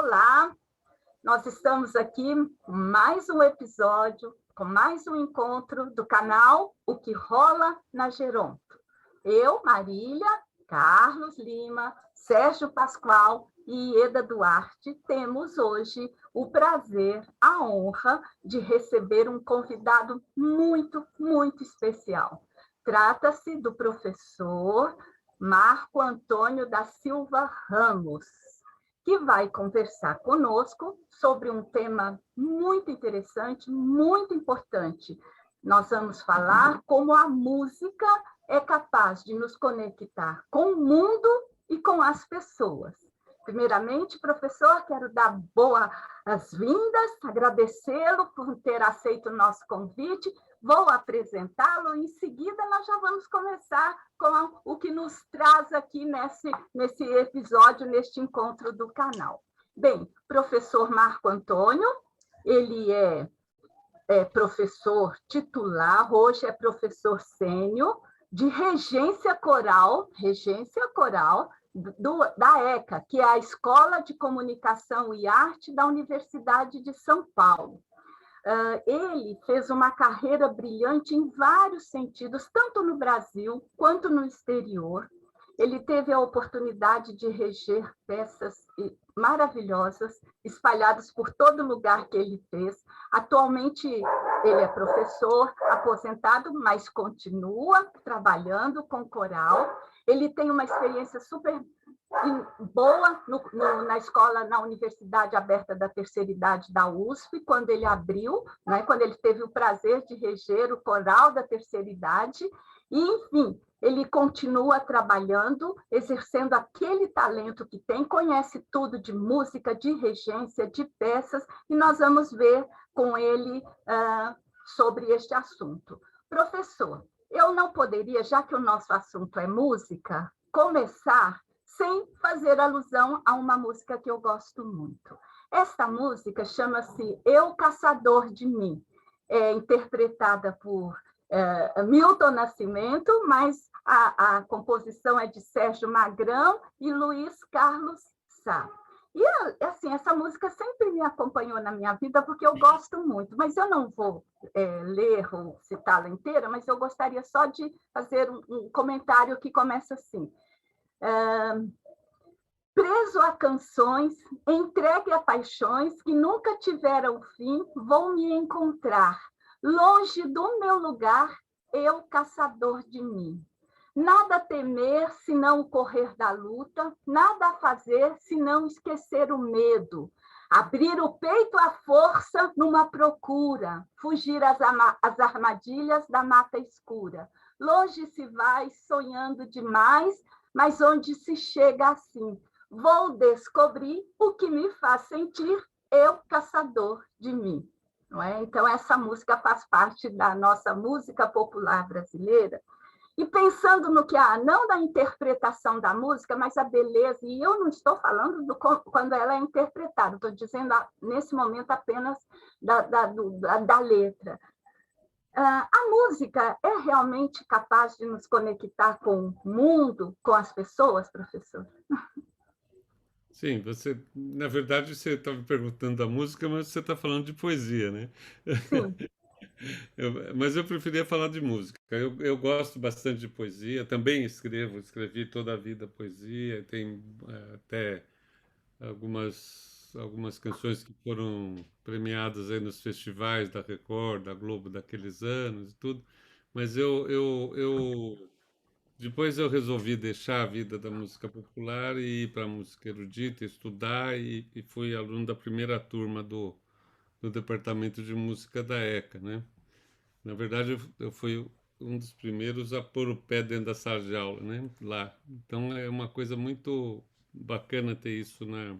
Olá, nós estamos aqui com mais um episódio, com mais um encontro do canal O que Rola na Geronto. Eu, Marília, Carlos Lima, Sérgio Pascoal e Ieda Duarte temos hoje o prazer, a honra de receber um convidado muito, muito especial. Trata-se do professor Marco Antônio da Silva Ramos, que vai conversar conosco sobre um tema muito interessante, muito importante. Nós vamos falar como a música é capaz de nos conectar com o mundo e com as pessoas. Primeiramente, professor, quero dar boas-vindas, agradecê-lo por ter aceito o nosso convite. Vou apresentá-lo e, em seguida, nós já vamos começar com o que nos traz aqui nesse episódio, neste encontro do canal. Bem, professor Marco Antônio, ele é professor titular, hoje é professor sênior de regência coral da ECA, que é a Escola de Comunicação e Arte da Universidade de São Paulo. Ele fez uma carreira brilhante em vários sentidos, tanto no Brasil quanto no exterior. Ele teve a oportunidade de reger peças maravilhosas, espalhadas por todo lugar que ele fez. Atualmente, ele é professor aposentado, mas continua trabalhando com coral. Ele tem uma experiência super boa na escola, na Universidade Aberta da Terceira Idade da USP, quando ele abriu, né, quando ele teve o prazer de reger o coral da terceira idade, e, enfim, ele continua trabalhando, exercendo aquele talento que tem, conhece tudo de música, de regência, de peças, e nós vamos ver com ele sobre este assunto. Professor, eu não poderia, já que o nosso assunto é música, começar sem fazer alusão a uma música que eu gosto muito. Esta música chama-se Eu, Caçador de Mim, é interpretada por Milton Nascimento, mas a composição é de Sérgio Magrão e Luiz Carlos Sá. E, assim, essa música sempre me acompanhou na minha vida, porque eu gosto muito, mas eu não vou ler ou citá-la inteira, mas eu gostaria só de fazer um comentário que começa assim. Preso a canções, entregue a paixões que nunca tiveram fim, vou me encontrar. Longe do meu lugar, eu, caçador de mim. Nada a temer senão o correr da luta, nada a fazer senão esquecer o medo. Abrir o peito à força numa procura, fugir às armadilhas da mata escura. Longe se vai sonhando demais, mas onde se chega assim? Vou descobrir o que me faz sentir eu, caçador de mim. Não é? Então, essa música faz parte da nossa música popular brasileira. E pensando no que não da interpretação da música, mas a beleza, e eu não estou falando quando ela é interpretada, estou dizendo nesse momento apenas da letra. A música é realmente capaz de nos conectar com o mundo, com as pessoas, professor? Sim, na verdade, você está me perguntando da música, mas você está falando de poesia, né? Sim. Mas eu preferia falar de música. Eu gosto bastante de poesia, também escrevi toda a vida poesia, tem até algumas canções que foram premiadas aí nos festivais da Record, da Globo daqueles anos e tudo, mas depois eu resolvi deixar a vida da música popular e ir para a música erudita, estudar e fui aluno da primeira turma do departamento de música da ECA, né? Na verdade, eu fui um dos primeiros a pôr o pé dentro da sala de aula, né? Lá. Então é uma coisa muito bacana ter isso na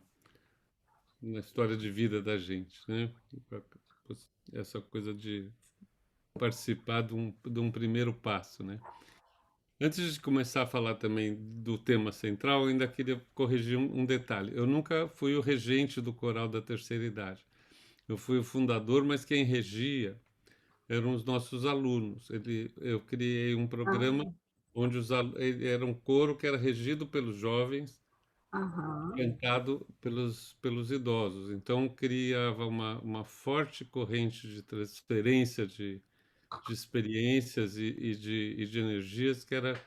história de vida da gente, né? Essa coisa de participar de um primeiro passo, né? Antes de começar a falar também do tema central, eu ainda queria corrigir um detalhe. Eu nunca fui o regente do coral da terceira idade. Eu fui o fundador, mas quem regia eram os nossos alunos. Eu criei um programa onde era um coro que era regido pelos jovens Aham. cantado pelos idosos. Então, criava uma forte corrente de transferência de experiências e de energias que era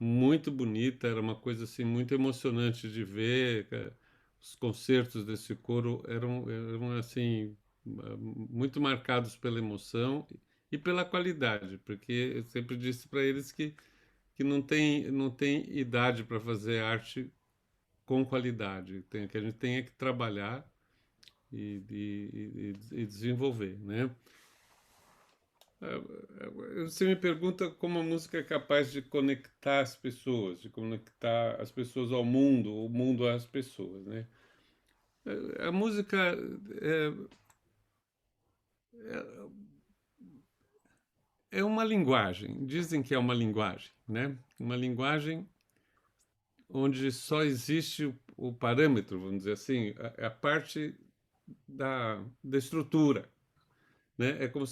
muito bonita, era uma coisa assim muito emocionante de ver. Os concertos desse coro eram assim muito marcados pela emoção e pela qualidade, porque eu sempre disse para eles que não tem idade para fazer arte com qualidade, que a gente tem que trabalhar e desenvolver, né? Você me pergunta como a música é capaz de conectar as pessoas, de conectar as pessoas ao mundo, o mundo às pessoas, né? A música é, é uma linguagem, dizem que é uma linguagem, né? Uma linguagem onde só existe o parâmetro, vamos dizer assim, a parte da estrutura, né? É como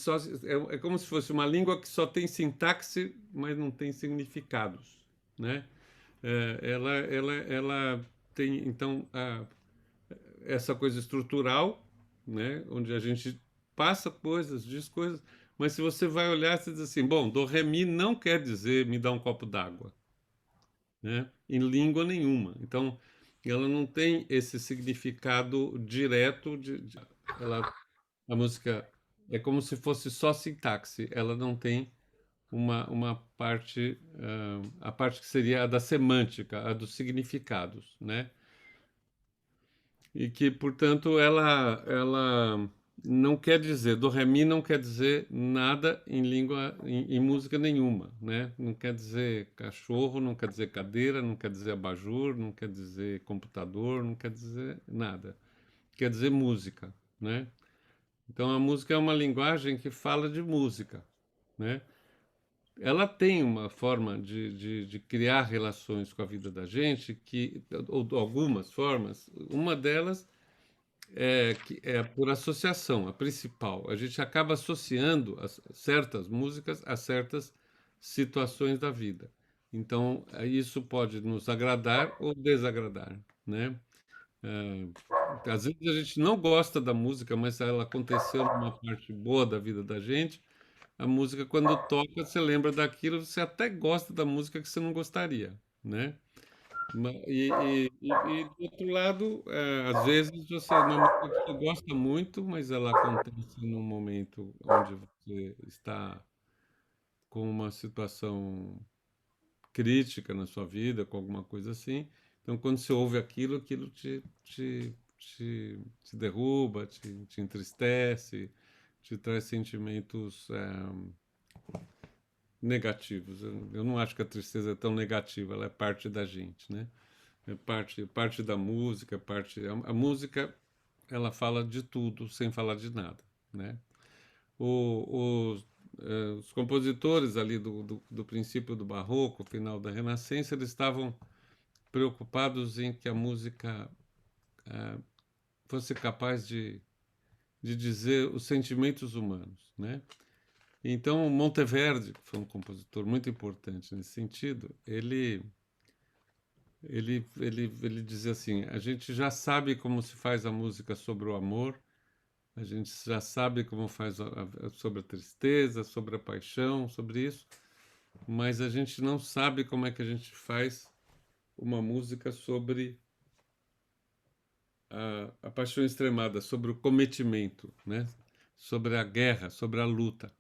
se fosse uma língua que só tem sintaxe, mas não tem significados, né? Ela tem, então, essa coisa estrutural, né? Onde a gente passa coisas, diz coisas, mas se você vai olhar, você diz assim, bom, do ré mi não quer dizer me dá um copo d'água, né? Em língua nenhuma. Então, ela não tem esse significado direto ela, a música é como se fosse só sintaxe, ela não tem uma parte, a parte que seria a da semântica, a dos significados, né? E que, portanto, ela não quer dizer, do ré mi não quer dizer nada em língua, em música nenhuma, né? Não quer dizer cachorro, não quer dizer cadeira, não quer dizer abajur, não quer dizer computador, não quer dizer nada. Quer dizer música, né? Então a música é uma linguagem que fala de música, né? Ela tem uma forma de criar relações com a vida da gente ou algumas formas. Uma delas que é por associação, a principal. A gente acaba associando certas músicas a certas situações da vida. Então, isso pode nos agradar ou desagradar, né? Às vezes a gente não gosta da música, mas ela aconteceu numa parte boa da vida da gente. A música, quando toca, você lembra daquilo, você até gosta da música que você não gostaria, né? E do outro lado, às vezes você uma música que você gosta muito, mas ela acontece num momento onde você está com uma situação crítica na sua vida, com alguma coisa assim. Então, quando você ouve aquilo, aquilo te derruba, te entristece, te traz sentimentos negativos. Eu não acho que a tristeza é tão negativa, ela é parte da gente, né? É parte da música, a música ela fala de tudo sem falar de nada, né? Os compositores ali do princípio do Barroco, final da Renascença, eles estavam preocupados em que a música fosse capaz de dizer os sentimentos humanos, né? Então, Monteverdi, que foi um compositor muito importante nesse sentido, ele dizia assim: a gente já sabe como se faz a música sobre o amor, a gente já sabe como faz sobre a tristeza, sobre a paixão, sobre isso, mas a gente não sabe como é que a gente faz uma música sobre a paixão extremada, sobre o cometimento, né? Sobre a guerra, sobre a luta.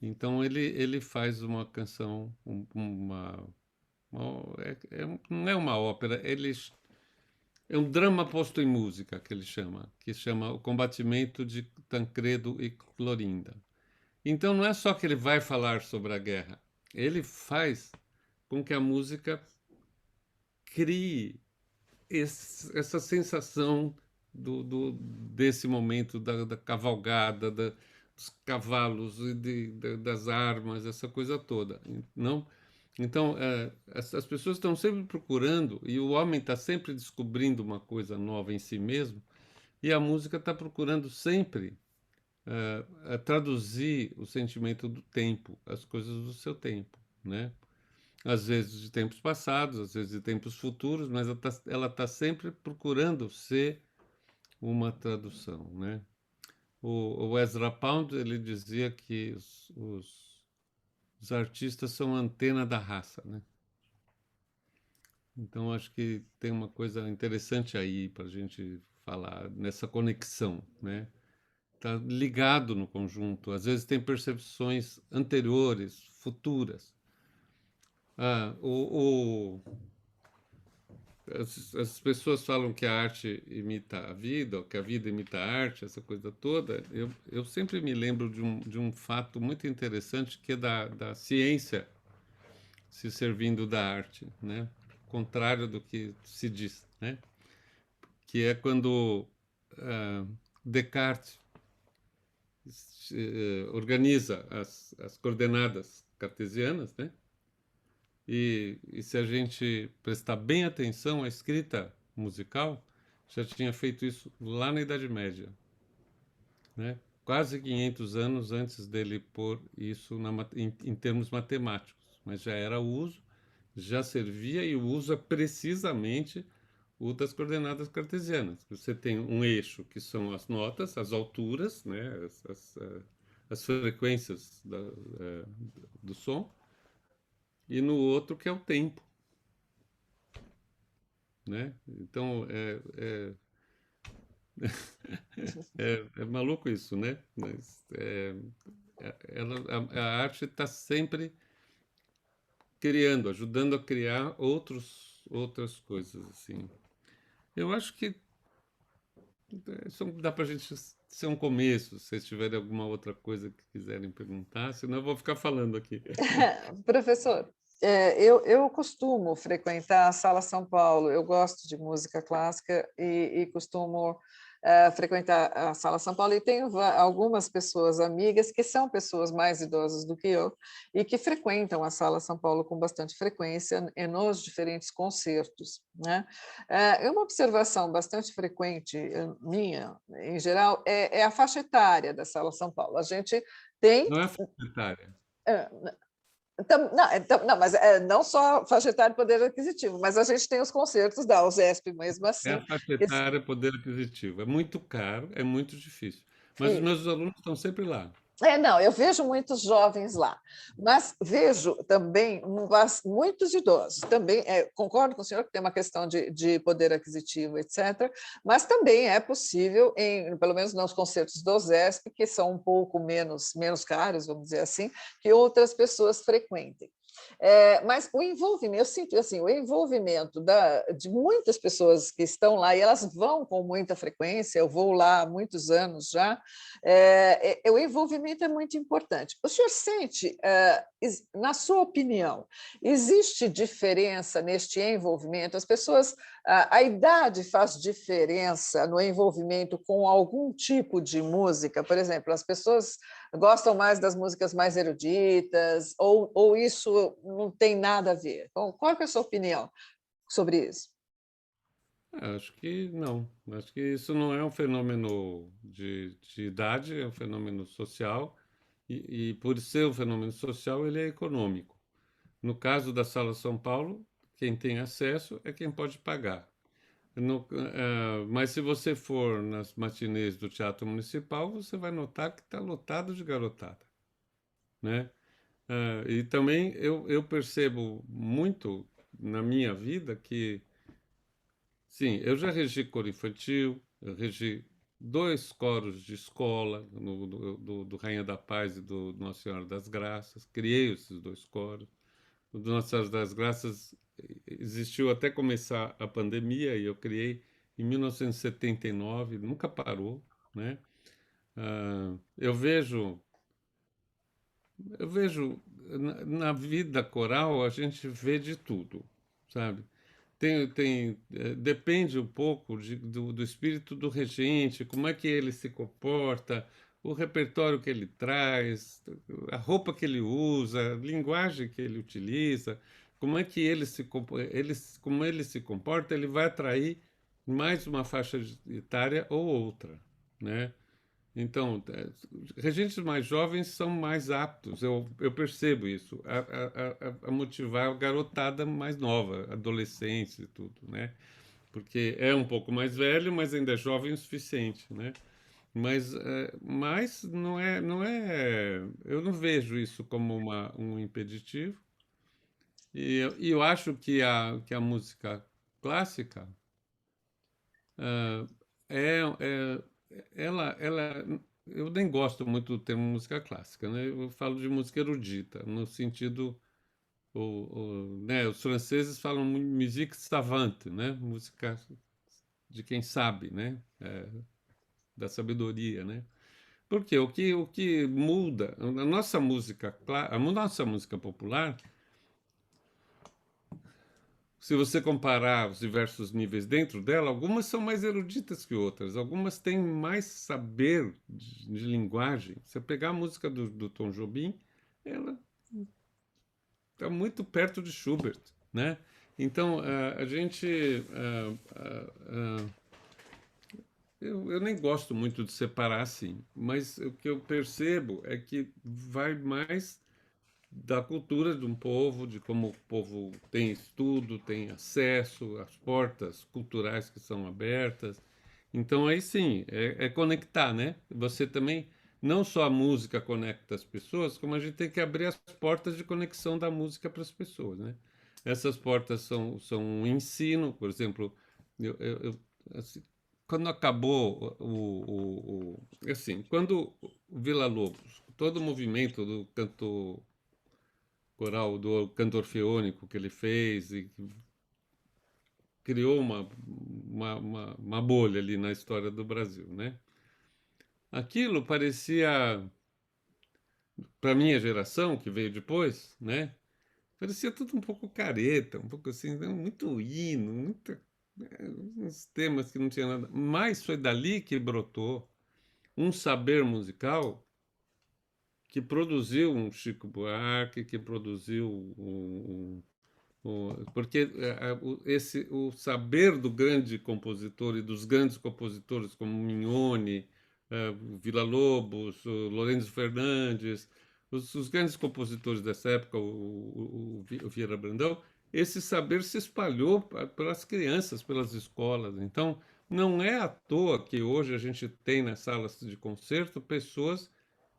Então ele faz uma canção, não é uma ópera, é um drama posto em música que ele chama, que chama O Combatimento de Tancredo e Clorinda. Então não é só que ele vai falar sobre a guerra, ele faz com que a música crie essa sensação desse momento da cavalgada, dos cavalos e das armas, essa coisa toda. Não? Então, as pessoas estão sempre procurando, e o homem está sempre descobrindo uma coisa nova em si mesmo, e a música está procurando sempre traduzir o sentimento do tempo, as coisas do seu tempo, né? às vezes de tempos passados, às vezes de tempos futuros, mas ela tá sempre procurando ser uma tradução, né? O Ezra Pound, ele dizia que os artistas são a antena da raça, né? Então, acho que tem uma coisa interessante aí para a gente falar nessa conexão, né? Está ligado no conjunto. Às vezes tem percepções anteriores, futuras. Ah, as pessoas falam que a arte imita a vida, ou que a vida imita a arte, essa coisa toda. Eu sempre me lembro de um fato muito interessante que é da ciência se servindo da arte, né? Contrário do que se diz, né? Que é quando ah, Descartes organiza as coordenadas cartesianas, né? E se a gente prestar bem atenção, a escrita musical já tinha feito isso lá na Idade Média, né? Quase 500 anos antes dele pôr isso em termos matemáticos, mas já era uso, já servia e o uso é precisamente o das coordenadas cartesianas. Você tem um eixo que são as notas, as alturas, né? As frequências do som, e no outro que é o tempo, né? Então é maluco isso, né? Mas a arte está sempre criando, ajudando a criar outras coisas assim. Eu acho que dá para a gente ser um começo. Se vocês tiverem alguma outra coisa que quiserem perguntar, senão eu vou ficar falando aqui. Professor, eu costumo frequentar a Sala São Paulo, eu gosto de música clássica e costumo frequentar a Sala São Paulo e tenho algumas pessoas amigas que são pessoas mais idosas do que eu e que frequentam a Sala São Paulo com bastante frequência nos diferentes concertos, né? Uma observação bastante frequente minha, em geral, é a faixa etária da Sala São Paulo. A gente tem Não é faixa etária. Não, mas não só faixa etária e poder aquisitivo, mas a gente tem os concertos da USESP mesmo É assim. a faixa etária, poder aquisitivo. É muito caro, é muito difícil. Mas os meus alunos estão sempre lá. Não, eu vejo muitos jovens lá, mas vejo também muitos idosos. Também concordo com o senhor que tem uma questão de poder aquisitivo, etc., mas também é possível, pelo menos nos concertos do ZESP, que são um pouco menos caros, vamos dizer assim, que outras pessoas frequentem. Mas o envolvimento, eu sinto assim, o envolvimento de muitas pessoas que estão lá, e elas vão com muita frequência, eu vou lá há muitos anos já, o envolvimento é muito importante. O senhor sente, na sua opinião, existe diferença neste envolvimento? As pessoas, a idade faz diferença no envolvimento com algum tipo de música? Por exemplo, as pessoas gostam mais das músicas mais eruditas, ou isso não tem nada a ver? Então, qual é a sua opinião sobre isso? Acho que não. Acho que isso não é um fenômeno de idade, é um fenômeno social. E por ser um fenômeno social, ele é econômico. No caso da Sala São Paulo, quem tem acesso é quem pode pagar. Mas se você for nas matinês do Teatro Municipal, você vai notar que está lotado de garotada, né? E também eu percebo muito na minha vida que, sim, eu já regi coro infantil, eu regi dois coros de escola, do Rainha da Paz e do Nossa Senhora das Graças, criei esses dois coros. O do Nossa Senhora das Graças existiu até começar a pandemia e eu criei em 1979, nunca parou, né? Eu vejo na vida coral a gente vê de tudo, sabe? Depende um pouco do espírito do regente, como é que ele se comporta, o repertório que ele traz, a roupa que ele usa, a linguagem que ele utiliza, como é que como ele se comporta, ele vai atrair mais uma faixa etária ou outra, né? Então, regentes mais jovens são mais aptos, eu percebo isso, a motivar a garotada mais nova, adolescência e tudo, né? Porque é um pouco mais velho, mas ainda é jovem o suficiente, né? Mas não é, eu não vejo isso como um impeditivo. E eu acho que a música clássica ah, ela, eu nem gosto muito do termo música clássica, né? Eu falo de música erudita, no sentido, né? Os franceses falam musique savante, né? Música de quem sabe, né? Da sabedoria, né? Porque o que muda, a nossa música popular, se você comparar os diversos níveis dentro dela, algumas são mais eruditas que outras, algumas têm mais saber de linguagem. Se você pegar a música do Tom Jobim, ela está muito perto de Schubert, né? Então, a gente... eu nem gosto muito de separar assim, mas o que eu percebo é que vai mais da cultura de um povo, de como o povo tem estudo, tem acesso, às portas culturais que são abertas. Então, aí sim, é conectar, né? Você também, não só a música conecta as pessoas, como a gente tem que abrir as portas de conexão da música para as pessoas, né? Essas portas são um ensino, por exemplo, assim, quando acabou assim, quando o Villa-Lobos, todo o movimento do canto coral, do canto orfeônico que ele fez e criou uma bolha ali na história do Brasil, né? Aquilo parecia, para minha geração, que veio depois, né? Parecia tudo um pouco careta, um pouco assim, né, muito hino, uns temas que não tinha nada. Mas foi dali que brotou um saber musical que produziu um Chico Buarque, que produziu porque o saber do grande compositor e dos grandes compositores como Mignone, Villa-Lobos, o Lourenço Fernandes, os grandes compositores dessa época, o Vieira Brandão, esse saber se espalhou pelas crianças, pelas escolas. Então, não é à toa que hoje a gente tem nas salas de concerto pessoas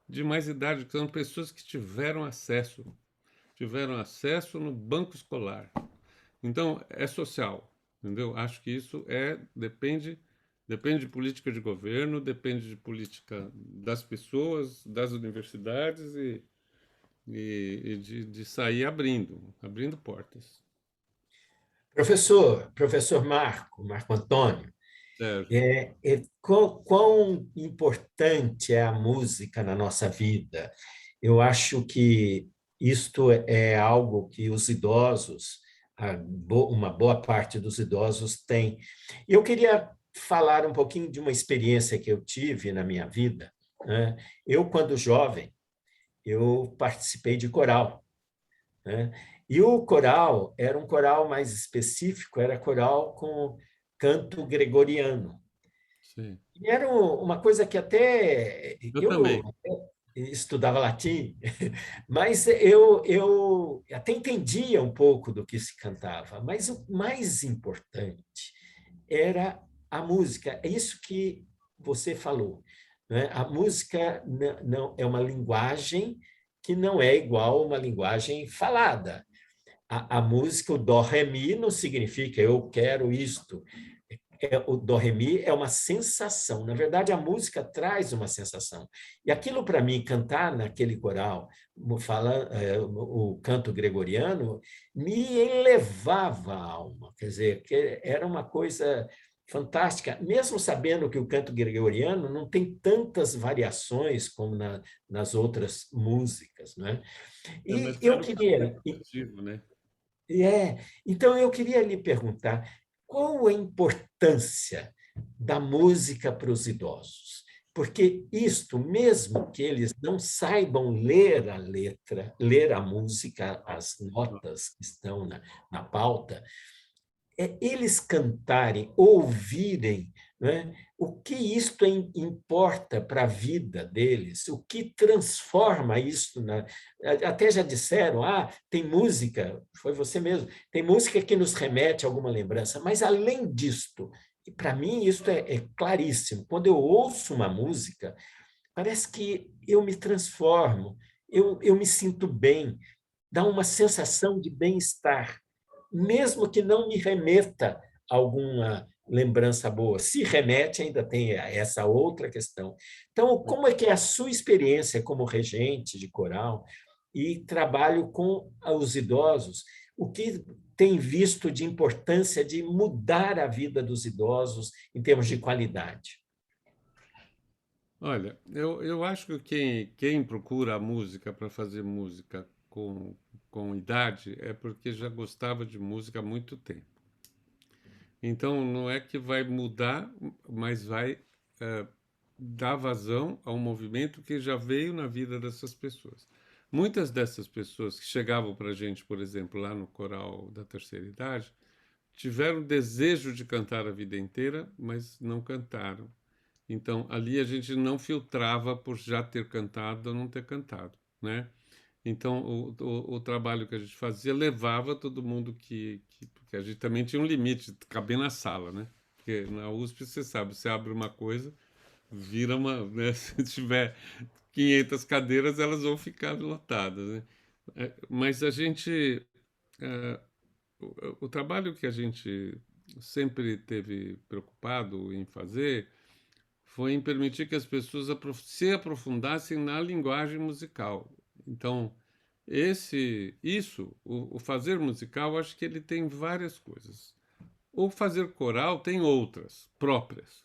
de mais idade, que são pessoas que tiveram acesso no banco escolar. Então, é social, entendeu? Acho que isso depende de política de governo, depende de política das pessoas, das universidades e de sair abrindo portas. Professor Marco Antônio, Sérgio, quão importante é a música na nossa vida? Eu acho que isto é algo que os idosos, uma boa parte dos idosos tem. Eu queria falar um pouquinho de uma experiência que eu tive na minha vida, né? Eu, quando jovem, eu participei de coral, né? E o coral era um coral mais específico, era coral com canto gregoriano. sim. E era uma coisa que até Eu eu também. estudava latim, mas eu até entendia um pouco do que se cantava, mas o mais importante era a música. É isso que você falou, né? A música não é uma linguagem que não é igual a uma linguagem falada. A música, o dó, ré, mi, não significa eu quero isto. O dó, ré, mi é uma sensação. Na verdade, a música traz uma sensação. E aquilo, para mim, cantar naquele coral, o canto gregoriano, me elevava a alma. Quer dizer, que era uma coisa fantástica, mesmo sabendo que o canto gregoriano não tem tantas variações como nas outras músicas, né? E Mas eu era o queria, motivo, né? então eu queria lhe perguntar qual a importância da música para os idosos? Porque isto, mesmo que eles não saibam ler a letra, ler a música, as notas que estão na pauta, eles cantarem, ouvirem né? O que isto importa para a vida deles? O que transforma isso? Até já disseram, tem música, foi você mesmo, tem música que nos remete a alguma lembrança, mas além disto, para mim isso é claríssimo. Quando eu ouço uma música, parece que eu me transformo, eu me sinto bem, dá uma sensação de bem-estar, mesmo que não me remeta a alguma lembrança boa. Se remete, ainda tem essa outra questão. Então, como é que é a sua experiência como regente de coral e trabalho com os idosos? O que tem visto de importância de mudar a vida dos idosos em termos de qualidade? Olha, eu acho que quem procura a música para fazer música com idade é porque já gostava de música há muito tempo. Então, não é que vai mudar, mas vai dar vazão a um movimento que já veio na vida dessas pessoas. Muitas dessas pessoas que chegavam para a gente, por exemplo, lá no coral da terceira idade, tiveram desejo de cantar a vida inteira, mas não cantaram. Então, ali a gente não filtrava por já ter cantado ou não ter cantado, né? Então, o trabalho que a gente fazia levava todo mundo porque a gente também tinha um limite, de caber na sala, né? Porque na USP, você sabe, você abre uma coisa, vira uma, né? Se tiver 500 cadeiras, elas vão ficar lotadas, né? Mas a gente, é, o trabalho que a gente sempre teve preocupado em fazer foi em permitir que as pessoas se aprofundassem na linguagem musical. Então, o fazer musical, acho que ele tem várias coisas. O fazer coral tem outras, próprias,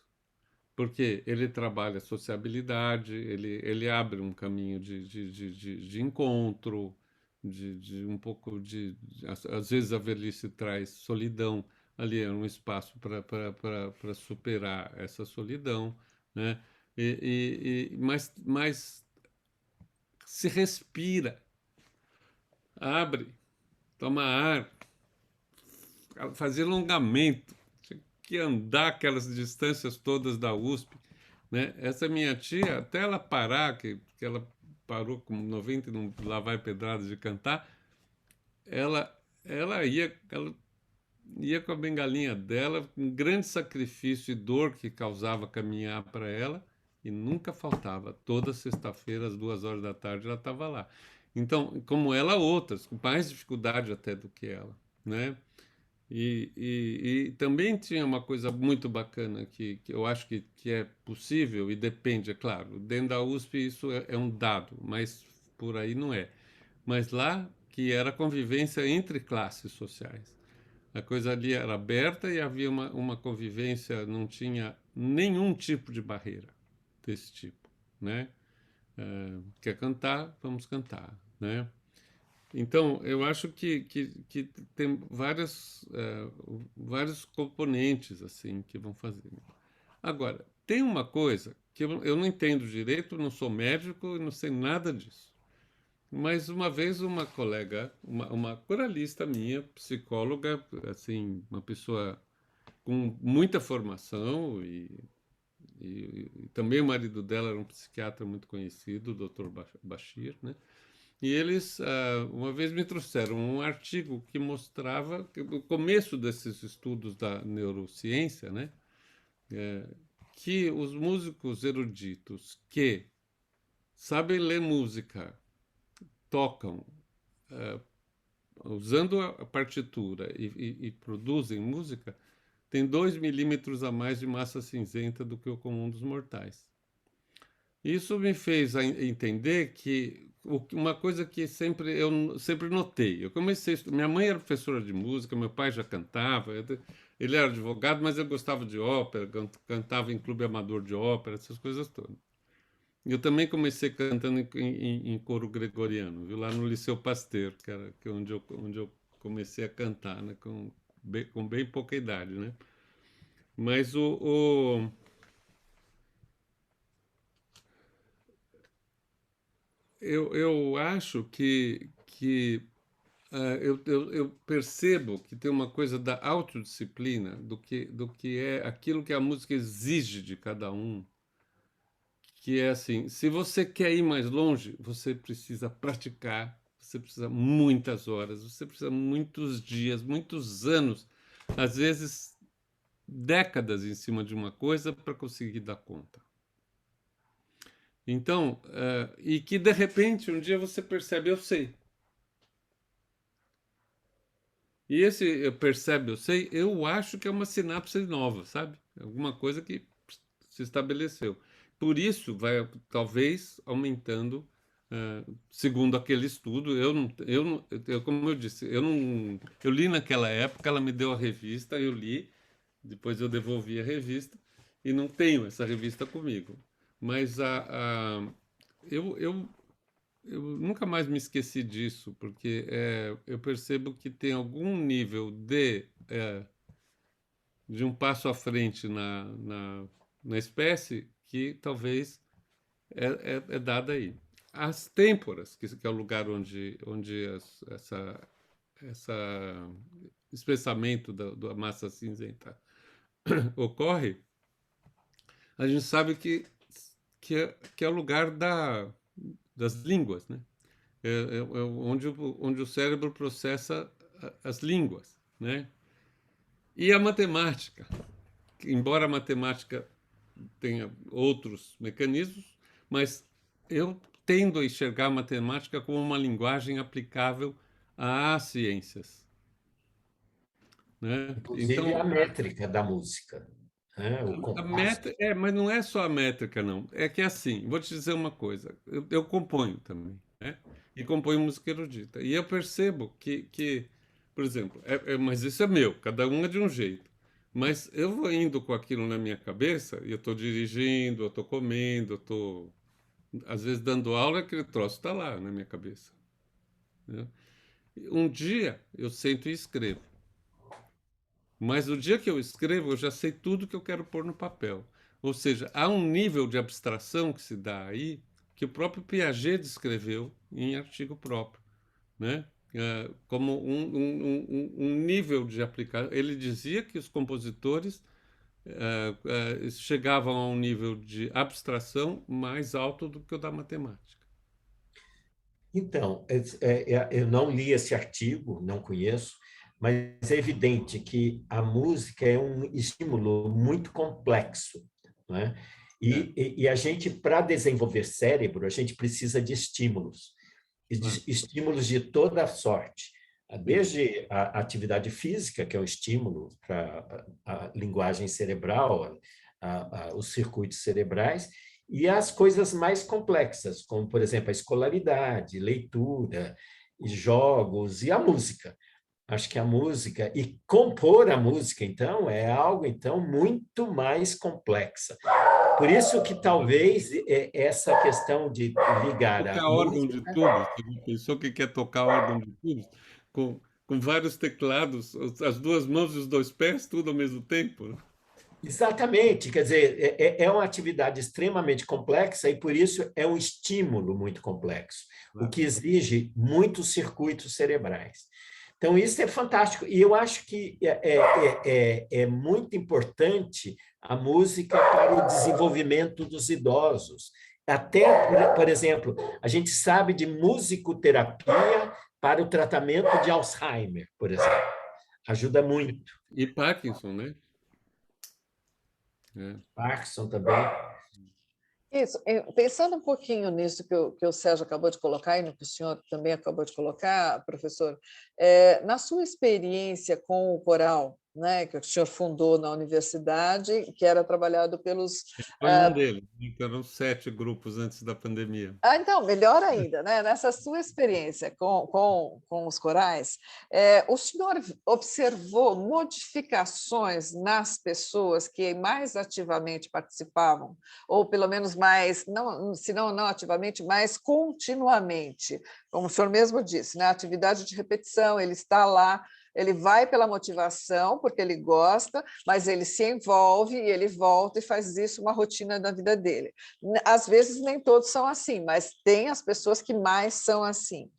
porque ele trabalha a sociabilidade, ele abre um caminho de encontro, de um pouco às vezes a velhice traz solidão, ali é um espaço para superar essa solidão, né? Mas se respira, abre, toma ar, fazer alongamento, tinha que andar aquelas distâncias todas da USP, né? Essa minha tia, até ela parar, que ela parou com 90 e não lá vai pedrada de cantar, ela ia com a bengalinha dela, um grande sacrifício e dor que causava caminhar para ela, e nunca faltava. Toda sexta-feira, às 2 horas da tarde, ela estava lá. Então, como ela, outras, com mais dificuldade até do que ela, né? E também tinha uma coisa muito bacana que eu acho que é possível e depende, é claro. Dentro da USP isso é um dado, mas por aí não é. Mas lá que era a convivência entre classes sociais. A coisa ali era aberta e havia uma convivência, não tinha nenhum tipo de barreira desse tipo, né? Quer cantar? Vamos cantar, né? Então, eu acho que tem vários componentes assim que vão fazer. Agora, tem uma coisa que eu não entendo direito, não sou médico e não sei nada disso. Mas uma vez uma colega, uma coralista minha, psicóloga, assim, uma pessoa com muita formação e também o marido dela era um psiquiatra muito conhecido, o Dr. Bashir, né? E eles, uma vez me trouxeram um artigo que mostrava que no começo desses estudos da neurociência, né, que os músicos eruditos que sabem ler música, tocam, usando a partitura e produzem música, têm 2 milímetros a mais de massa cinzenta do que o comum dos mortais. Isso me fez entender que uma coisa que eu sempre notei. Eu comecei, minha mãe era professora de música, meu pai já cantava, ele era advogado, mas eu gostava de ópera, cantava em clube amador de ópera, essas coisas todas. Eu também comecei cantando em coro gregoriano, viu? Lá no Liceu Pasteur, que é onde eu comecei a cantar, né? Com bem pouca idade, né? Mas eu acho que eu percebo que tem uma coisa da autodisciplina, do que é aquilo que a música exige de cada um, que é assim, se você quer ir mais longe, você precisa praticar, você precisa muitas horas, você precisa muitos dias, muitos anos, às vezes décadas em cima de uma coisa para conseguir dar conta. Então, e que de repente um dia você percebe, eu sei. E esse percebe, eu sei, eu acho que é uma sinapse nova, sabe? Alguma coisa que se estabeleceu. Por isso, vai talvez aumentando, segundo aquele estudo. Como eu disse, eu li naquela época, ela me deu a revista, eu li, depois eu devolvi a revista e não tenho essa revista comigo. Mas eu nunca mais me esqueci disso, porque eu percebo que tem algum nível de um passo à frente na espécie que talvez é dada aí. As têmporas, que é o lugar onde essa espessamento da massa cinzenta ocorre, a gente sabe que é o lugar das línguas, né? Onde o cérebro processa as línguas, né? E a matemática, embora a matemática tenha outros mecanismos, mas eu tendo a enxergar a matemática como uma linguagem aplicável às ciências, né? Inclusive Então, a métrica da música, né? O a compasso. métrica, mas não é só a métrica, não. É que é assim, vou te dizer uma coisa, eu componho também, né? E componho música erudita. E eu percebo por exemplo, mas isso é meu, cada um é de um jeito. Mas eu vou indo com aquilo na minha cabeça, e eu estou dirigindo, eu estou comendo, eu estou, às vezes, dando aula, aquele troço está lá na minha cabeça, né? Um dia eu sento e escrevo. Mas no dia que eu escrevo, eu já sei tudo que eu quero pôr no papel. Ou seja, há um nível de abstração que se dá aí que o próprio Piaget descreveu em artigo próprio, né? Como um nível de aplicação. Ele dizia que os compositores chegavam a um nível de abstração mais alto do que o da matemática. Então, eu não li esse artigo, não conheço, mas é evidente que a música é um estímulo muito complexo, né? É, E a gente, para desenvolver cérebro, a gente precisa de estímulos, e claro, estímulos de toda sorte, sim. desde a atividade física, que é um estímulo para a linguagem cerebral, os circuitos cerebrais, e as coisas mais complexas, como, por exemplo, a escolaridade, leitura, e jogos e a música. Acho que a música, e compor a música, então, é algo então muito mais complexa. Por isso que talvez essa questão de ligar a Tocar órgão de música. tubos, você já pensou que quer tocar órgão de tubos? Com vários teclados, as duas mãos e os dois pés, tudo ao mesmo tempo? Exatamente, quer dizer, é uma atividade extremamente complexa e, por isso, é um estímulo muito complexo, o Claro. que exige muitos circuitos cerebrais. Então, isso é fantástico. E eu acho que é muito importante a música para o desenvolvimento dos idosos. Até, por exemplo, a gente sabe de musicoterapia para o tratamento de Alzheimer, por exemplo. Ajuda muito. E Parkinson, né? É. Parkinson também. Isso, pensando um pouquinho nisso que o Sérgio acabou de colocar e no que o senhor também acabou de colocar, professor, na sua experiência com o coral, né, que o senhor fundou na universidade, que era trabalhado pelos... Foi um deles, eram 7 grupos antes da pandemia. Então, melhor ainda, né? Nessa sua experiência com os corais, o senhor observou modificações nas pessoas que mais ativamente participavam, ou pelo menos mais, não, se não ativamente, mais continuamente, como o senhor mesmo disse, né? A atividade de repetição, ele está lá, ele vai pela motivação, porque ele gosta, mas ele se envolve e ele volta e faz isso uma rotina da vida dele. Às vezes nem todos são assim, mas tem as pessoas que mais são assim.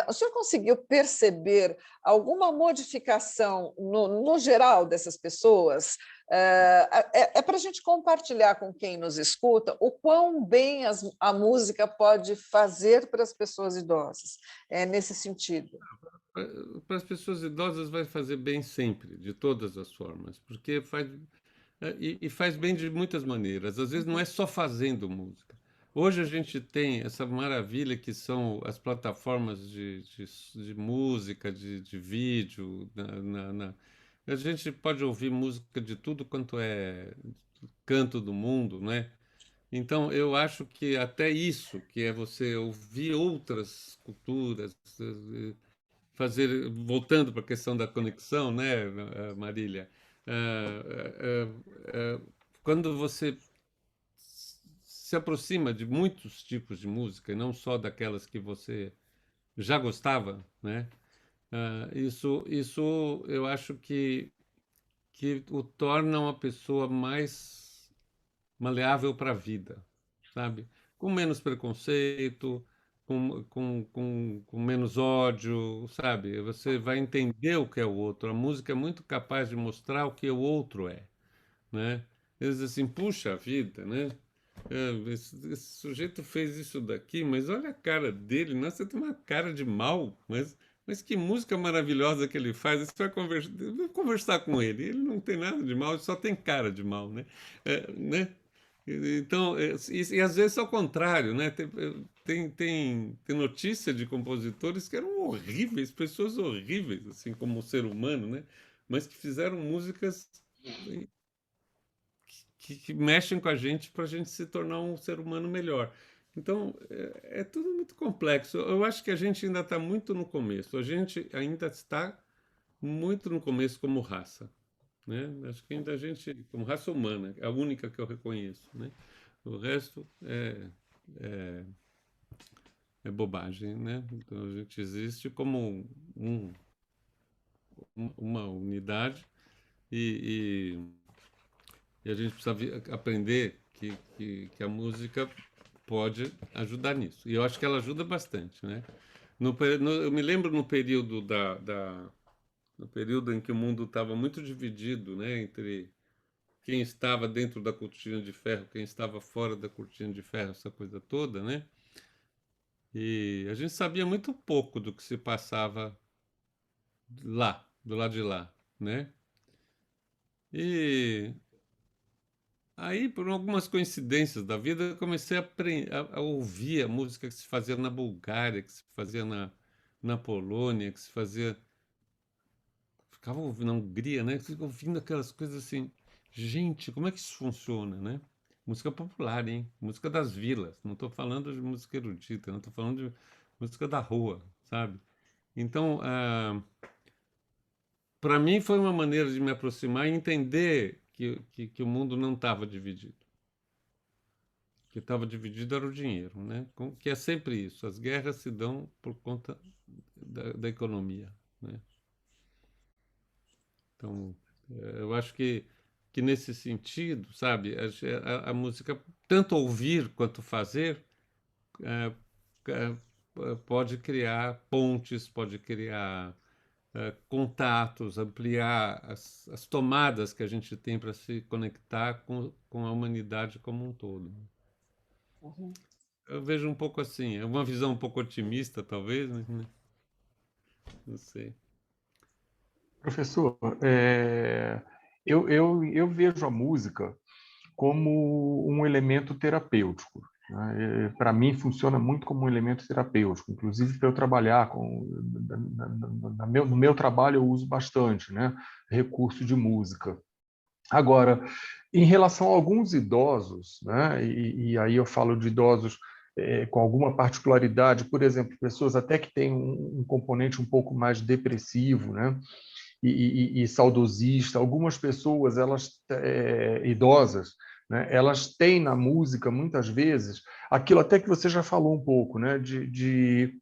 O senhor conseguiu perceber alguma modificação no geral dessas pessoas? Para a gente compartilhar com quem nos escuta o quão bem a música pode fazer para as pessoas idosas, nesse sentido. Para as pessoas idosas vai fazer bem sempre, de todas as formas, porque faz bem de muitas maneiras. Às vezes não é só fazendo música. Hoje a gente tem essa maravilha que são as plataformas de música, de vídeo. A gente pode ouvir música de tudo quanto é canto do mundo, né? Então, eu acho que até isso, que é você ouvir outras culturas, voltando para a questão da conexão, né, Marília? Quando você se aproxima de muitos tipos de música, e não só daquelas que você já gostava, né? Isso eu acho que o torna uma pessoa mais maleável para a vida, sabe? Com menos preconceito, com menos ódio, sabe? Você vai entender o que é o outro. A música é muito capaz de mostrar o que o outro é, né? Eles dizem assim, puxa vida, né? Esse sujeito fez isso daqui, mas olha a cara dele, nossa, tem uma cara de mal, mas que música maravilhosa que ele faz. Você vai conversar com ele, ele não tem nada de mal, ele só tem cara de mal, né? Né? Então, e às vezes é o contrário, né? Tem notícia de compositores que eram horríveis, pessoas horríveis, assim como ser humano, né? Mas que fizeram músicas que mexem com a gente para a gente se tornar um ser humano melhor. Então, é tudo muito complexo. Eu acho que a gente ainda está muito no começo. A gente ainda está muito no começo como raça, né? Acho que ainda a gente, como raça humana, é a única que eu reconheço, né? O resto é bobagem, né? Então, a gente existe como uma unidade e a gente precisa aprender que a música pode ajudar nisso. E eu acho que ela ajuda bastante, né? Eu me lembro no período no período em que o mundo estava muito dividido, né, entre quem estava dentro da cortina de ferro, quem estava fora da cortina de ferro, essa coisa toda, né? E a gente sabia muito pouco do que se passava lá, do lado de lá, né? E aí, por algumas coincidências da vida, eu comecei a ouvir a música que se fazia na Bulgária, que se fazia na Polônia, que se fazia. Ficava ouvindo na Hungria, né? Fica ouvindo aquelas coisas assim. Gente, como é que isso funciona, né? Música popular, hein? Música das vilas. Não estou falando de música erudita, não estou falando de música da rua, sabe? Então, para mim foi uma maneira de me aproximar e entender que o mundo não estava dividido. Que estava dividido era o dinheiro, né? Que é sempre isso. As guerras se dão por conta da economia, né? Então, eu acho que nesse sentido, sabe, a música, tanto ouvir quanto fazer, é, pode criar pontes, pode criar contatos, ampliar as tomadas que a gente tem para se conectar com a humanidade como um todo. Uhum. Eu vejo um pouco assim, é uma visão um pouco otimista, talvez, né? Não sei. Professor, eu vejo a música como um elemento terapêutico, né? Para mim, funciona muito como um elemento terapêutico. Inclusive, para eu trabalhar no meu trabalho, eu uso bastante, né, recurso de música. Agora, em relação a alguns idosos, né, e aí eu falo de idosos com alguma particularidade, por exemplo, pessoas até que têm um componente um pouco mais depressivo, né, e saudosista. Algumas pessoas, elas idosas, né, elas têm na música, muitas vezes, aquilo até que você já falou um pouco, né, de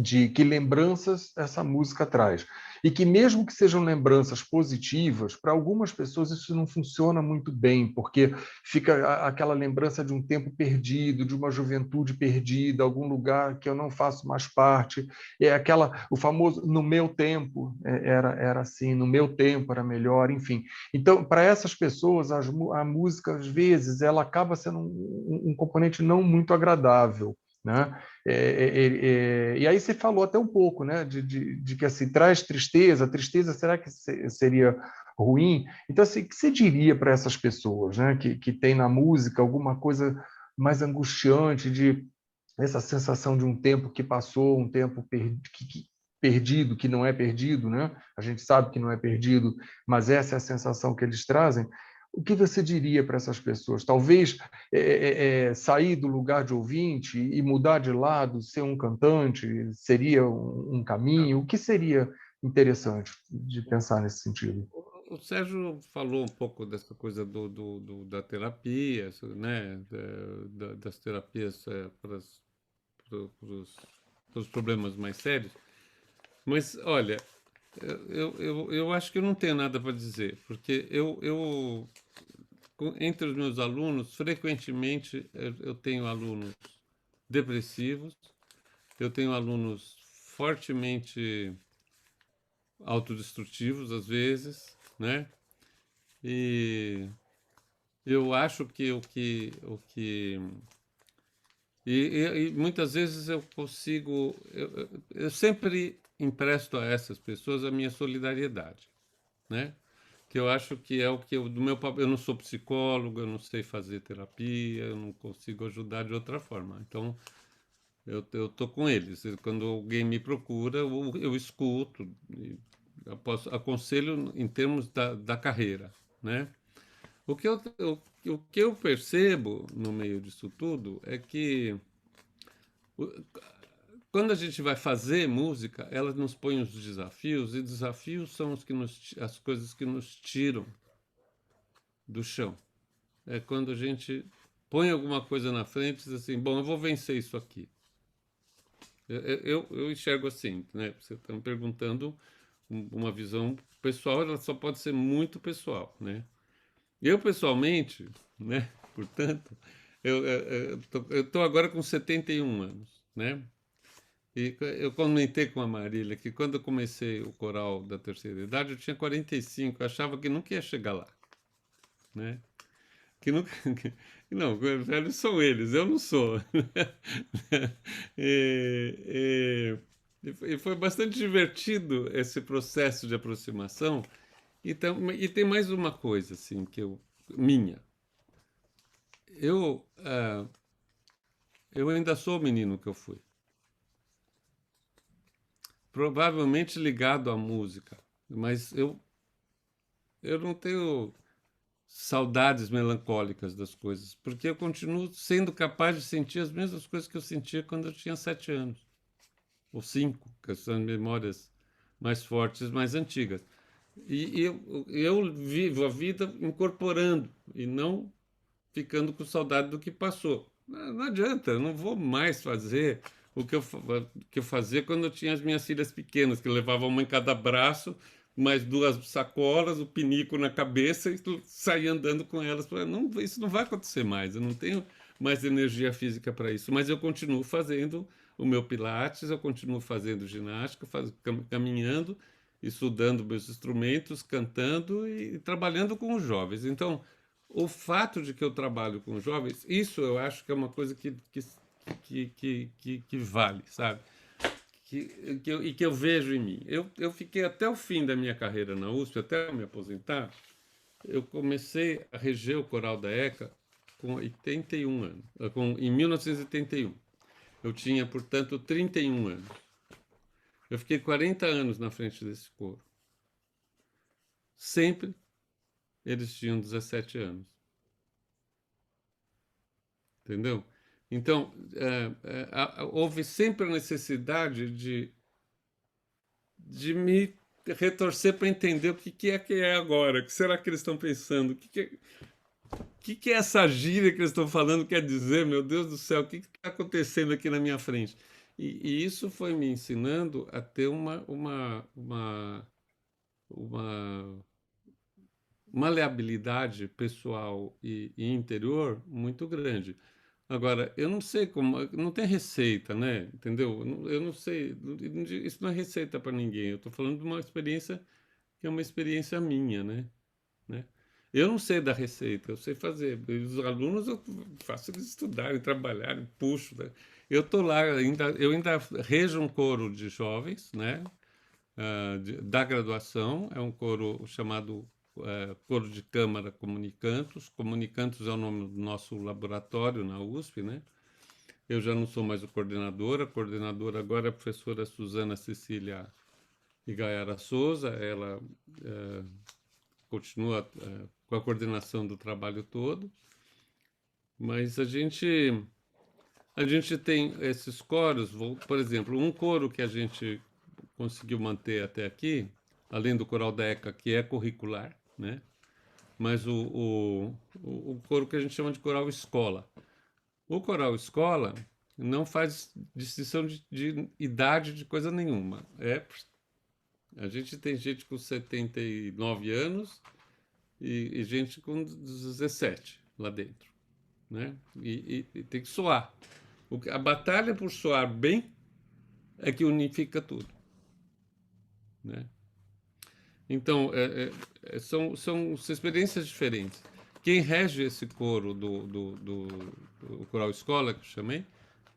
de que lembranças essa música traz. E que mesmo que sejam lembranças positivas, para algumas pessoas isso não funciona muito bem, porque fica aquela lembrança de um tempo perdido, de uma juventude perdida, algum lugar que eu não faço mais parte. É o famoso no meu tempo era assim, no meu tempo era melhor, enfim. Então, para essas pessoas, a música às vezes ela acaba sendo um componente não muito agradável, né? E aí você falou até um pouco, né, de que assim, traz tristeza, tristeza, será que seria ruim? Então, assim, o que você diria para essas pessoas, né, que tem na música alguma coisa mais angustiante, de essa sensação de um tempo que passou, um tempo perdido, que não é perdido, né? A gente sabe que não é perdido, mas essa é a sensação que eles trazem. O que você diria para essas pessoas? Talvez sair do lugar de ouvinte e mudar de lado, ser um cantante, seria um caminho? O que seria interessante de pensar nesse sentido? O Sérgio falou um pouco dessa coisa da terapia, né? Das terapias para os problemas mais sérios. Mas, olha, eu acho que eu não tenho nada para dizer, porque entre os meus alunos, frequentemente eu tenho alunos depressivos, eu tenho alunos fortemente autodestrutivos, às vezes, né? E eu acho que e muitas vezes eu consigo, eu sempre empresto a essas pessoas a minha solidariedade, né? Que eu acho que é o que do meu papel. Eu não sou psicólogo, eu não sei fazer terapia, eu não consigo ajudar de outra forma. Então eu tô com eles. Quando alguém me procura, eu escuto, aconselho em termos da carreira, né? O que eu percebo no meio disso tudo é que quando a gente vai fazer música, ela nos põe os desafios, e desafios são as coisas que nos tiram do chão. É quando a gente põe alguma coisa na frente e diz assim, bom, eu vou vencer isso aqui. Eu enxergo assim, né? Você está me perguntando uma visão pessoal, ela só pode ser muito pessoal, né? Eu, pessoalmente, né? Portanto, eu tô agora com 71 anos, né? E eu comentei com a Marília que quando eu comecei o coral da terceira idade, eu tinha 45, eu achava que nunca ia chegar lá, né? Que nunca, não, velhos são eles, eu não sou. E foi bastante divertido esse processo de aproximação. E tem mais uma coisa, assim, minha. Eu ainda sou o menino que eu fui. Provavelmente ligado à música, mas eu não tenho saudades melancólicas das coisas, porque eu continuo sendo capaz de sentir as mesmas coisas que eu sentia quando eu tinha 7 anos, ou 5, que são memórias mais fortes, mais antigas. E eu vivo a vida incorporando e não ficando com saudade do que passou. Não adianta, eu não vou mais fazer o que eu fazia quando eu tinha as minhas filhas pequenas, que levavam uma em cada braço, mais 2 sacolas, o pinico na cabeça e saía andando com elas. Não, isso não vai acontecer mais, eu não tenho mais energia física para isso, mas eu continuo fazendo o meu pilates, eu continuo fazendo ginástica, caminhando, estudando meus instrumentos, cantando e trabalhando com os jovens. Então, o fato de que eu trabalho com jovens, isso eu acho que é uma coisa que vale, sabe? E que eu vejo em mim. Eu fiquei até o fim da minha carreira na USP, até eu me aposentar, eu comecei a reger o coral da ECA com 81 anos, em 1981. Eu tinha, portanto, 31 anos. Eu fiquei 40 anos na frente desse coro. Sempre eles tinham 17 anos. Entendeu? Então, houve sempre a necessidade de me retorcer para entender o que é agora. O que será que eles estão pensando? O que é essa gíria que eles estão falando quer dizer? Meu Deus do céu, o que está acontecendo aqui na minha frente? E isso foi me ensinando a ter uma maleabilidade pessoal e interior muito grande. Agora, eu não sei como, não tem receita, né? Entendeu? Eu não sei, isso não é receita para ninguém. Eu estou falando de uma experiência que é uma experiência minha, né? Eu não sei da receita, eu sei fazer. Os alunos eu faço eles estudarem, trabalharem, puxo, né? Eu estou lá, eu ainda rejo um coro de jovens, né? Da graduação, é um coro chamado Coro de Câmara Comunicantos. Comunicantos é o nome do nosso laboratório na USP, né? Eu já não sou mais o coordenador, a coordenadora agora é a professora Suzana Cecília Igaiara Souza, ela continua com a coordenação do trabalho todo, mas a gente tem esses coros, por exemplo, um coro que a gente conseguiu manter até aqui, além do coral da ECA, que é curricular, né? Mas o coro que a gente chama de coral escola. O coral escola não faz distinção de idade de coisa nenhuma. A gente tem gente com 79 anos e gente com 17 lá dentro, né? E tem que soar. A batalha por soar bem é que unifica tudo, né? Então, são experiências diferentes. Quem rege esse coro do coral escola, que eu chamei,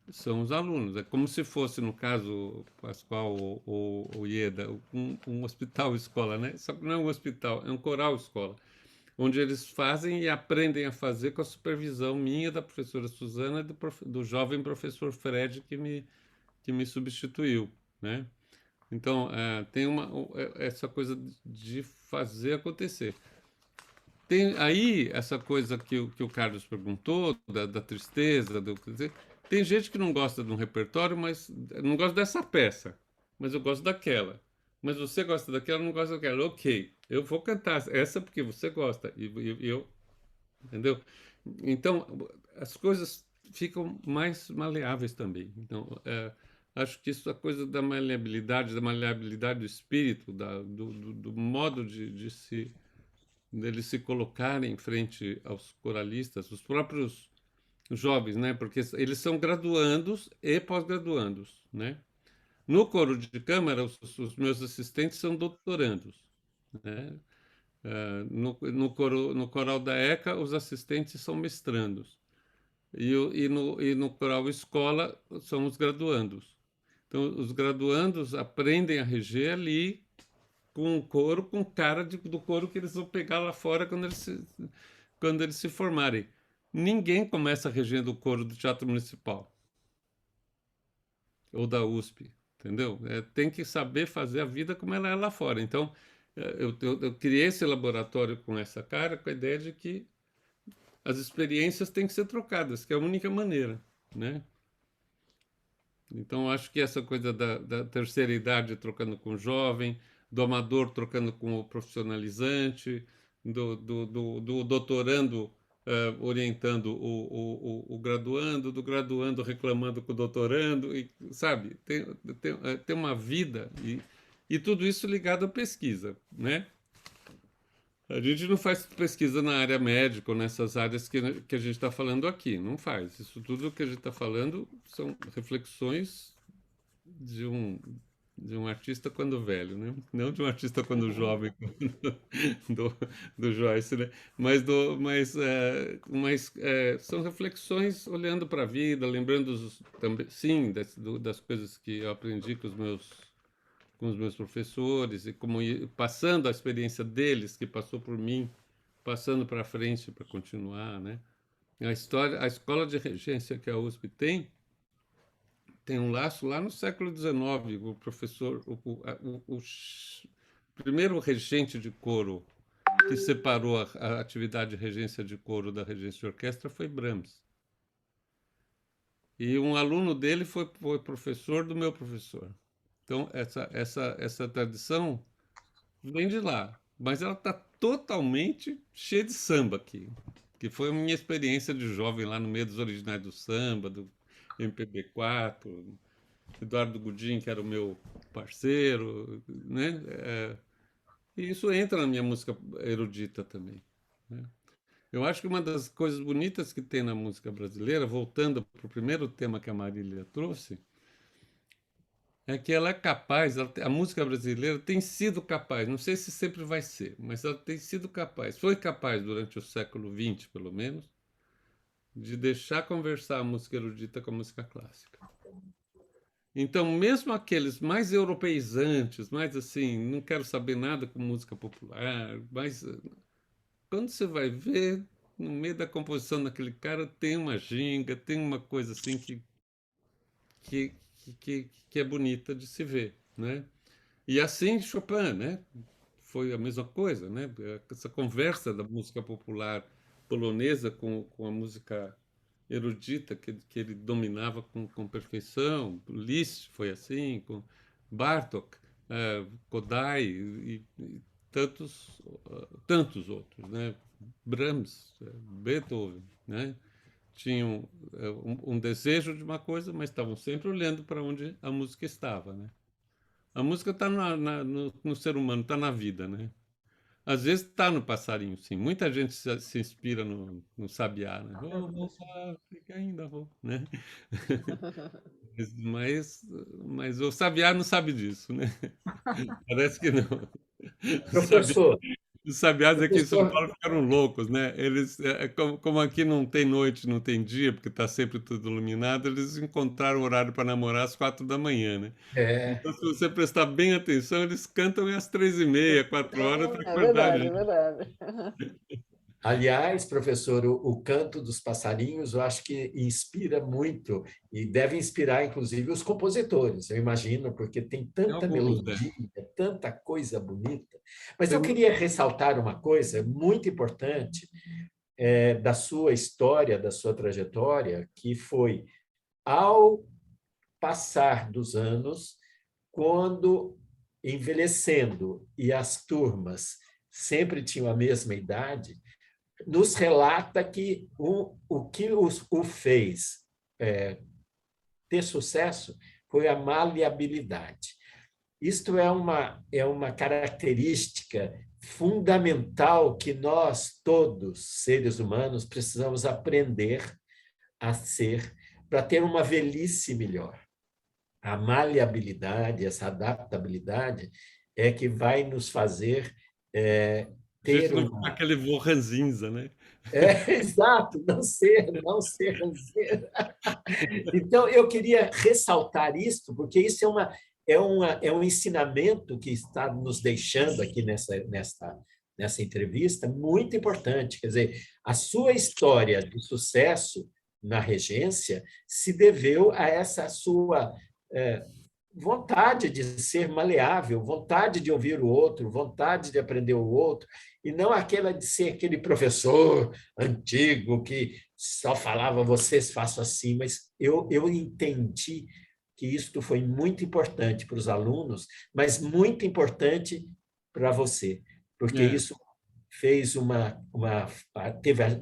são os alunos. É como se fosse, no caso, Pascoal ou Ieda, um hospital escola, né? Só que não é um hospital, é um coral escola, onde eles fazem e aprendem a fazer com a supervisão minha, da professora Suzana e do jovem professor Fred que me substituiu, né? Então, tem essa coisa de fazer acontecer. Tem aí essa coisa que o Carlos perguntou, da tristeza, tem gente que não gosta de um repertório, mas não gosta dessa peça, mas eu gosto daquela. Mas você gosta daquela, não gosta daquela. Ok, eu vou cantar essa porque você gosta. E eu, entendeu? Então, as coisas ficam mais maleáveis também. Então, acho que isso é a coisa da maleabilidade do espírito, do modo deles se colocarem em frente aos coralistas, os próprios jovens, né? Porque eles são graduandos e pós-graduandos, né? No coro de câmara, os meus assistentes são doutorandos, né? No coral da ECA, os assistentes são mestrandos. E no coral escola, são os graduandos. Então, os graduandos aprendem a reger ali com um coro, com cara do coro que eles vão pegar lá fora quando eles se formarem. Ninguém começa regendo o coro do Teatro Municipal ou da USP, entendeu? Tem que saber fazer a vida como ela é lá fora. Então, eu criei esse laboratório com essa cara, com a ideia de que as experiências têm que ser trocadas, que é a única maneira, né? Então, acho que essa coisa da terceira idade trocando com o jovem, do amador trocando com o profissionalizante, do doutorando orientando o graduando, do graduando reclamando com o doutorando, sabe? Tem uma vida e tudo isso ligado à pesquisa, né? A gente não faz pesquisa na área médica ou nessas áreas que a gente está falando aqui, não faz. Isso tudo que a gente está falando são reflexões de um artista quando velho, né? Não de um artista quando jovem, do Joyce, né? Mas são reflexões olhando para a vida, lembrando também, sim, das coisas que eu aprendi com os meus professores e passando a experiência deles, que passou por mim, passando para frente para continuar, né? A escola de regência que a USP tem um laço lá no século XIX. O professor, o primeiro regente de coro que separou a atividade de regência de coro da regência de orquestra foi Brahms. E um aluno dele foi professor do meu professor. Então, essa tradição vem de lá, mas ela está totalmente cheia de samba aqui, que foi a minha experiência de jovem lá no meio dos originais do samba, do MPB4, Eduardo Gudim, que era o meu parceiro, né? E isso entra na minha música erudita também, né? Eu acho que uma das coisas bonitas que tem na música brasileira, voltando para o primeiro tema que a Marília trouxe, é que ela é capaz, a música brasileira tem sido capaz, não sei se sempre vai ser, mas ela tem sido capaz, foi capaz durante o século XX, pelo menos, de deixar conversar a música erudita com a música clássica. Então, mesmo aqueles mais europeizantes, mais assim, não quero saber nada com música popular, mas quando você vai ver, no meio da composição daquele cara tem uma ginga, tem uma coisa assim que, que é bonita de se ver, né? E assim Chopin, né? Foi a mesma coisa, né? Essa conversa da música popular polonesa com a música erudita que ele dominava com perfeição. Liszt foi assim, com Bartók, Kodály e tantos, tantos outros, né? Brahms, Beethoven, né? Tinham um desejo de uma coisa, mas estavam sempre olhando para onde a música estava, né? A música está no ser humano, está na vida, né? Às vezes está no passarinho, sim. Muita gente se inspira no sabiá, né? Vou voltar, fica ainda vou, né? Mas, mas o sabiá não sabe disso, né? Parece que não. O sabiá, Professor, os sabiás aqui em São professor, Paulo ficaram loucos, né? Eles, como aqui não tem noite, não tem dia, porque está sempre tudo iluminado, eles encontraram horário para namorar às 4 da manhã, né? é, Então, se você prestar bem atenção, eles cantam às 3h30, 4 horas para É acordar a verdade, é gente. verdade. aliás, professor, o canto dos passarinhos, eu acho que inspira muito e deve inspirar, inclusive, os compositores, eu imagino, porque tem Tem tanta alguns, né? melodia, tanta coisa bonita. Mas eu Tem, queria ressaltar uma coisa muito importante da sua história, da sua trajetória, que foi ao passar dos anos, quando envelhecendo e as turmas sempre tinham a mesma idade, nos relata que o que o fez ter sucesso foi a maleabilidade. Isto é uma característica fundamental que nós, todos, seres humanos, precisamos aprender a ser para ter uma velhice melhor. A maleabilidade, essa adaptabilidade, é que vai nos fazer a gente ter não fica uma. aquele vô ranzinza, né? Exato, não ser ranzinza. Então, eu queria ressaltar isso, porque isso é um ensinamento que está nos deixando aqui nessa entrevista muito importante. Quer dizer, a sua história de sucesso na regência se deveu a essa sua vontade de ser maleável, vontade de ouvir o outro, vontade de aprender o outro, e não aquela de ser aquele professor antigo que só falava, vocês façam assim, mas eu entendi que isto foi muito importante para os alunos, mas muito importante para você, porque É, isso fez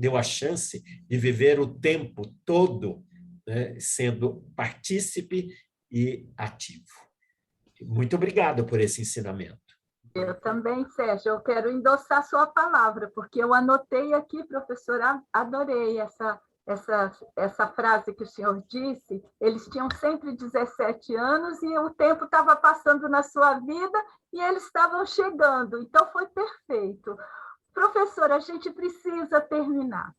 deu a chance de viver o tempo todo, né, sendo partícipe e ativo. Muito obrigado por esse ensinamento. Eu também, Sérgio, eu quero endossar sua palavra, porque eu anotei aqui, professora, adorei essa frase que o senhor disse. Eles tinham sempre 17 anos e o tempo estava passando na sua vida e eles estavam chegando, então foi perfeito. Professora, a gente precisa terminar,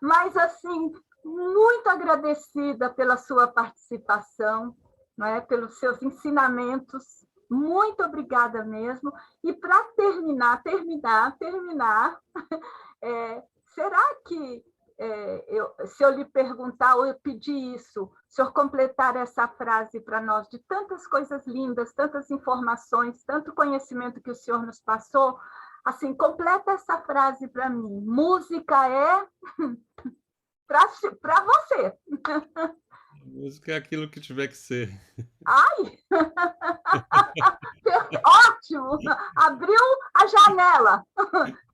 mas assim, muito agradecida pela sua participação, não é? Pelos seus ensinamentos. Muito obrigada mesmo. E para terminar, será que se eu lhe perguntar ou eu pedir isso, o senhor completar essa frase para nós de tantas coisas lindas, tantas informações, tanto conhecimento que o senhor nos passou, assim, completa essa frase para mim. Música é para você. a música é aquilo que tiver que ser. Ai! Ótimo! Abriu a janela.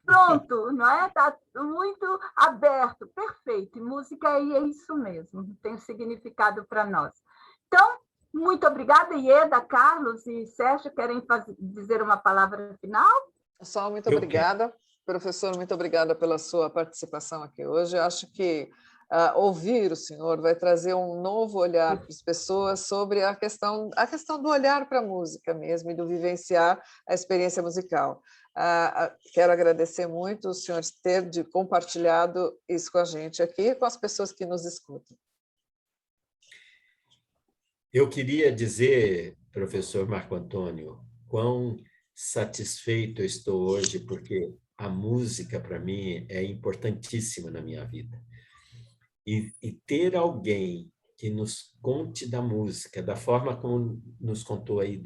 Pronto, não é? Está muito aberto. Perfeito. E música aí é isso mesmo. Tem um significado para nós. Então, Muito obrigada, Ieda, Carlos e Sérgio, querem dizer uma palavra final? Só muito obrigada. Professor, muito obrigada pela sua participação aqui hoje. Eu acho que ouvir o senhor vai trazer um novo olhar para as pessoas sobre a questão do olhar para a música mesmo e do vivenciar a experiência musical. Quero agradecer muito o senhor ter compartilhado isso com a gente aqui e com as pessoas que nos escutam. Eu queria dizer, professor Marco Antônio, quão satisfeito eu estou hoje, porque a música, para mim, é importantíssima na minha vida. E ter alguém que nos conte da música, da forma como nos contou aí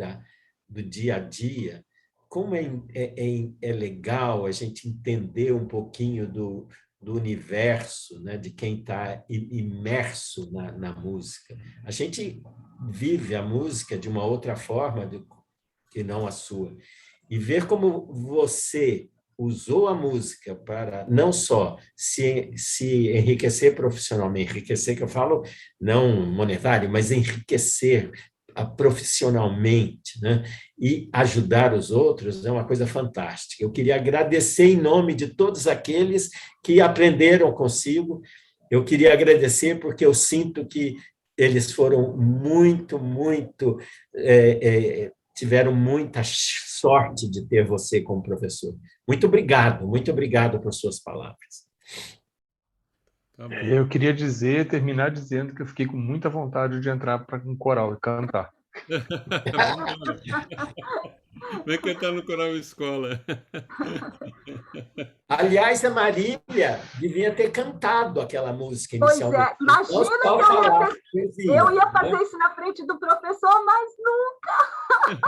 do dia a dia, como é legal a gente entender um pouquinho do universo, né, de quem está imerso na música. A gente vive a música de uma outra forma que não a sua. E ver como você usou a música para não só se enriquecer profissionalmente, enriquecer que eu falo não monetário, mas enriquecer profissionalmente, né? E ajudar os outros é uma coisa fantástica. Eu queria agradecer em nome de todos aqueles que aprenderam consigo. Eu queria agradecer porque eu sinto que eles foram muito tiveram muita sorte de ter você como professor. Muito obrigado por suas palavras. Eu queria terminar dizendo que eu fiquei com muita vontade de entrar para um coral e cantar. Vem cantar no coral escola. Aliás, a Marília devia ter cantado aquela música Pois inicialmente. é, imagina que eu ia fazer isso na frente do professor, mas nunca.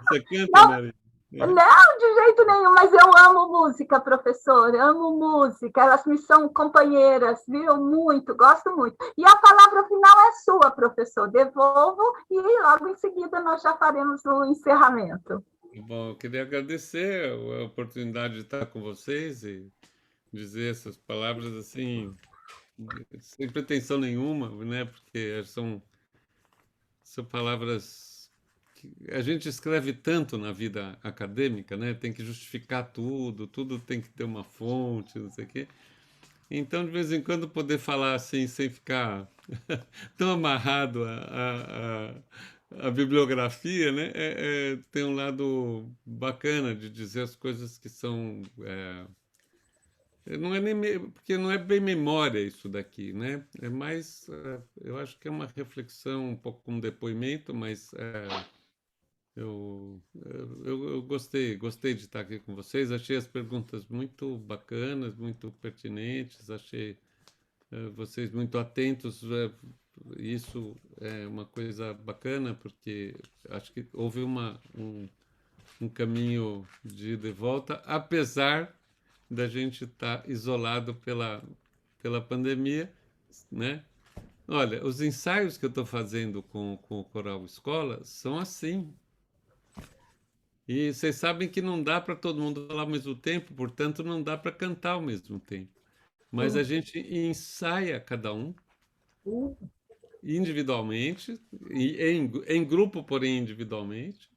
Você canta, Marília? Não, de jeito nenhum, mas eu amo música, professor, amo música, elas me são companheiras, viu? Muito, gosto muito. E a palavra final é sua, professor, devolvo e logo em seguida nós já faremos o encerramento. Bom, eu queria agradecer a oportunidade de estar com vocês e dizer essas palavras assim, sem pretensão nenhuma, né? Porque são palavras que a gente escreve tanto na vida acadêmica, né? Tem que justificar tudo tem que ter uma fonte, não sei o quê. Então, de vez em quando, poder falar assim, sem ficar tão amarrado a bibliografia, né? Tem um lado bacana de dizer as coisas que são... não é porque não é bem memória isso daqui, né? É mais... eu acho que é uma reflexão, um pouco como depoimento, mas eu gostei de estar aqui com vocês. Achei as perguntas muito bacanas, muito pertinentes, achei vocês muito atentos. Isso é uma coisa bacana, porque acho que houve um caminho de ida e volta, apesar da gente estar isolado pela pandemia, né? Olha, os ensaios que eu estou fazendo com o Coral Escola são assim. E vocês sabem que não dá para todo mundo falar ao mesmo tempo, portanto, não dá para cantar ao mesmo tempo. Mas a gente ensaia cada um individualmente, e em grupo, porém individualmente,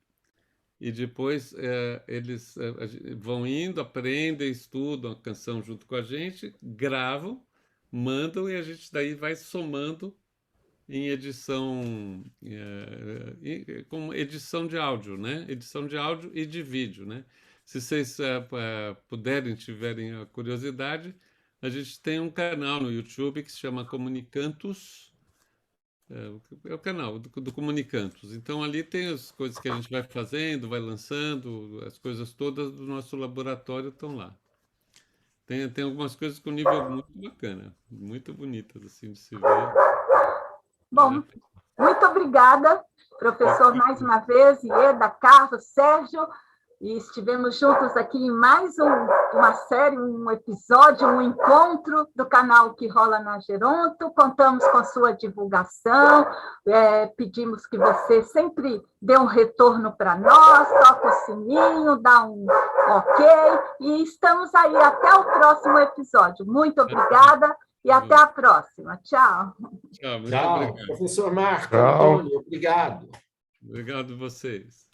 e depois eles vão indo, aprendem, estudam a canção junto com a gente, gravam, mandam, e a gente daí vai somando em edição, com edição de áudio, né? Edição de áudio e de vídeo, né? Se vocês puderem, tiverem a curiosidade, a gente tem um canal no YouTube que se chama Comunicantos, é o canal do Comunicantos. Então, ali tem as coisas que a gente vai fazendo, vai lançando, as coisas todas do nosso laboratório estão lá. Tem algumas coisas com nível muito bacana, muito bonitas, assim, de se ver. Bom, muito obrigada, professor, mais uma vez, Ieda, Carlos, Sérgio, e estivemos juntos aqui em mais uma série, um episódio, um encontro do canal Que Rola na Geronto. Contamos com sua divulgação, pedimos que você sempre dê um retorno para nós, toque o sininho, dá um ok, e estamos aí até o próximo episódio. Muito obrigada E até a próxima. Tchau. Tchau, muito Tchau, obrigado. professor Marco Tchau. Antônio, obrigado. Obrigado a vocês.